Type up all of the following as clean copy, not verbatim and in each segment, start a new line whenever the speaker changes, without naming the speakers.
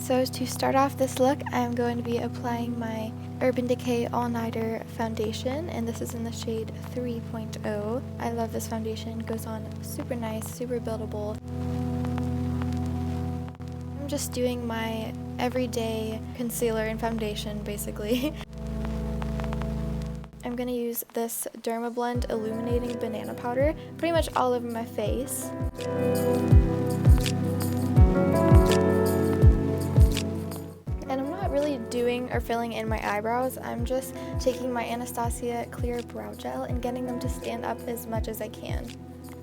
So to start off this look, I'm going to be applying my Urban Decay All Nighter foundation, and this is in the shade 3.0. I love this foundation. It goes on super nice, super buildable. I'm just doing my everyday concealer and foundation, basically. I'm going to use this Dermablend Illuminating Banana Powder pretty much all over my face. Doing or filling in my eyebrows. I'm just taking my Anastasia clear brow gel and getting them to stand up as much as I can.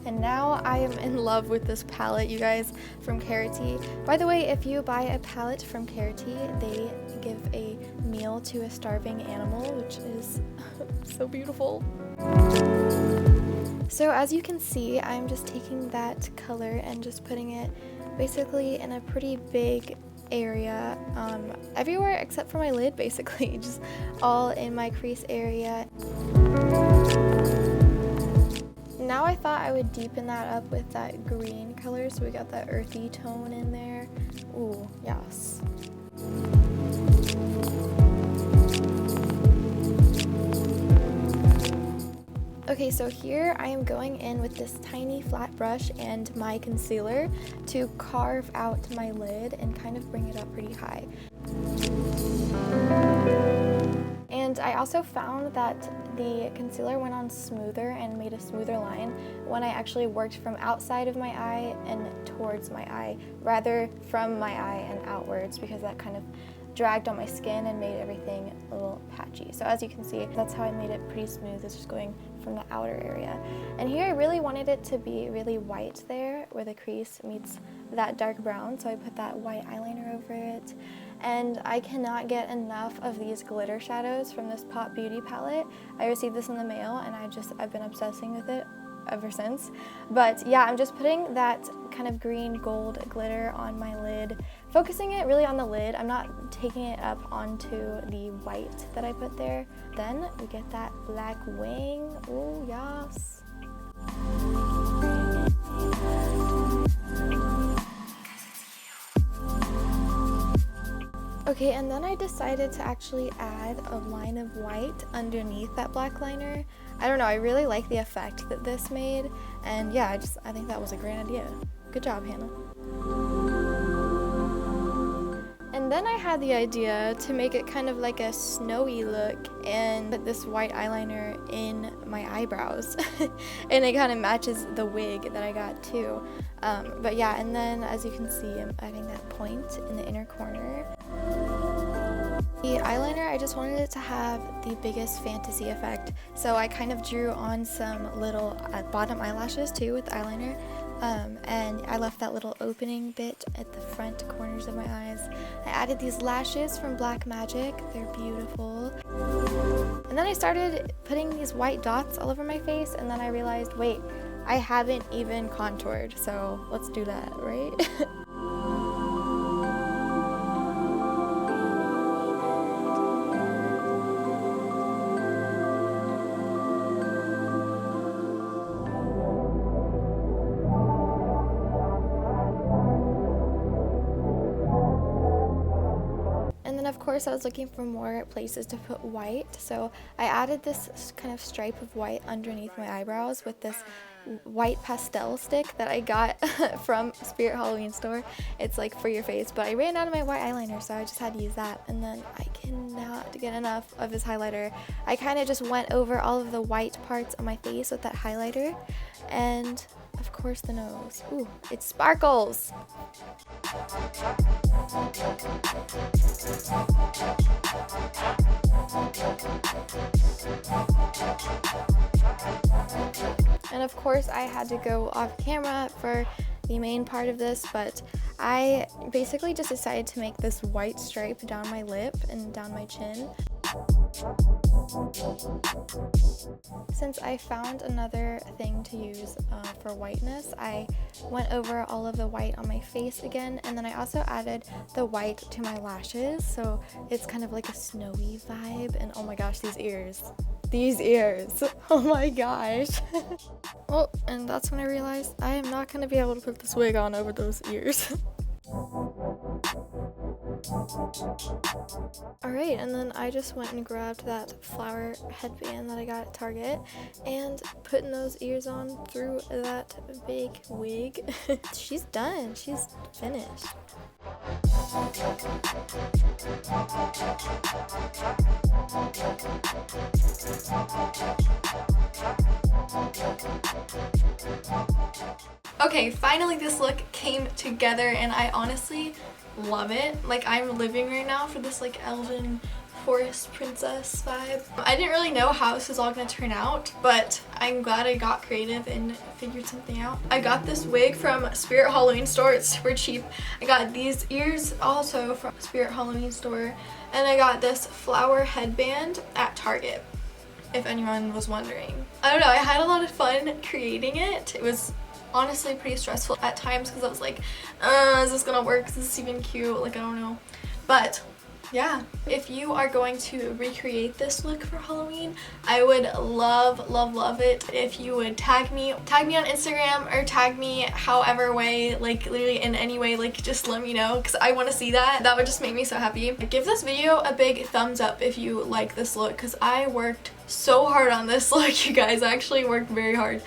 And now I am in love with this palette, you guys, from cruelty. By the way, if you buy a palette from cruelty, they give a meal to a starving animal, which is so beautiful. So as you can see, I'm just taking that color and just putting it basically in a pretty big area, everywhere except for my lid, basically, just all in my crease area. Now I thought I would deepen that up with that green color, so we got that earthy tone in there. Ooh, yes. Okay, so here I am going in with this tiny flat brush and my concealer to carve out my lid and kind of bring it up pretty high. And I also found that the concealer went on smoother and made a smoother line when I actually worked from outside of my eye and towards my eye, rather from my eye and outwards, because that kind of dragged on my skin and made everything a little patchy. So as you can see, that's how I made it pretty smooth. It's just going from the outer area. And here I really wanted it to be really white there where the crease meets that dark brown, so I put that white eyeliner over it. And I cannot get enough of these glitter shadows from this Pop Beauty palette. I received this in the mail and I've been obsessing with it ever since. But yeah, I'm just putting that kind of green gold glitter on my lid, focusing it really on the lid. I'm not taking it up onto the white that I put there. Then we get that black wing. Ooh, yes. Okay, and then I decided to actually add a line of white underneath that black liner. I don't know, I really like the effect that this made, and yeah, I think that was a great idea. Good job, Hannah. And then I had the idea to make it kind of like a snowy look and put this white eyeliner in my eyebrows. And it kind of matches the wig that I got too. But yeah, and then as you can see, I'm adding that point in the inner corner. The eyeliner, I just wanted it to have the biggest fantasy effect, so I kind of drew on some little bottom eyelashes too with eyeliner, and I left that little opening bit at the front corners of my eyes. I added these lashes from Black Magic. They're beautiful. And then I started putting these white dots all over my face, and then I realized, wait, I haven't even contoured, so let's do that, right? Of course, I was looking for more places to put white, so I added this kind of stripe of white underneath my eyebrows with this white pastel stick that I got from Spirit Halloween store. It's like for your face, but I ran out of my white eyeliner, so I just had to use that. And then I cannot get enough of this highlighter. I kind of just went over all of the white parts on my face with that highlighter, and of course the nose. Ooh, it sparkles! And of course I had to go off camera for the main part of this, but I basically just decided to make this white stripe down my lip and down my chin. Since I found another thing to use for whiteness, I went over all of the white on my face again, and then I also added the white to my lashes, so it's kind of like a snowy vibe. And oh my gosh, these ears, oh my gosh. Oh, and that's when I realized I am not going to be able to put this wig on over those ears. Alright, and then I just went and grabbed that flower headband that I got at Target and putting those ears on through that big wig. She's done. She's finished. Okay, finally this look came together and I honestly love it. Like, I'm living right now for this like elven forest princess vibe. I didn't really know how this was all gonna turn out, but I'm glad I got creative and figured something out. I got this wig from Spirit Halloween store. It's super cheap. I got these ears also from Spirit Halloween store, and I got this flower headband at Target, if anyone was wondering. I don't know, I had a lot of fun creating it. It was honestly pretty stressful at times because I was like, is this gonna work? Is this even cute? Like, I don't know. But yeah, if you are going to recreate this look for Halloween, I would love it if you would tag me on Instagram, or tag me however way, like literally in any way, like just let me know because I want to see that. That would just make me so happy. Give this video a big thumbs up if you like this look because I worked so hard on this look, you guys. I actually worked very hard.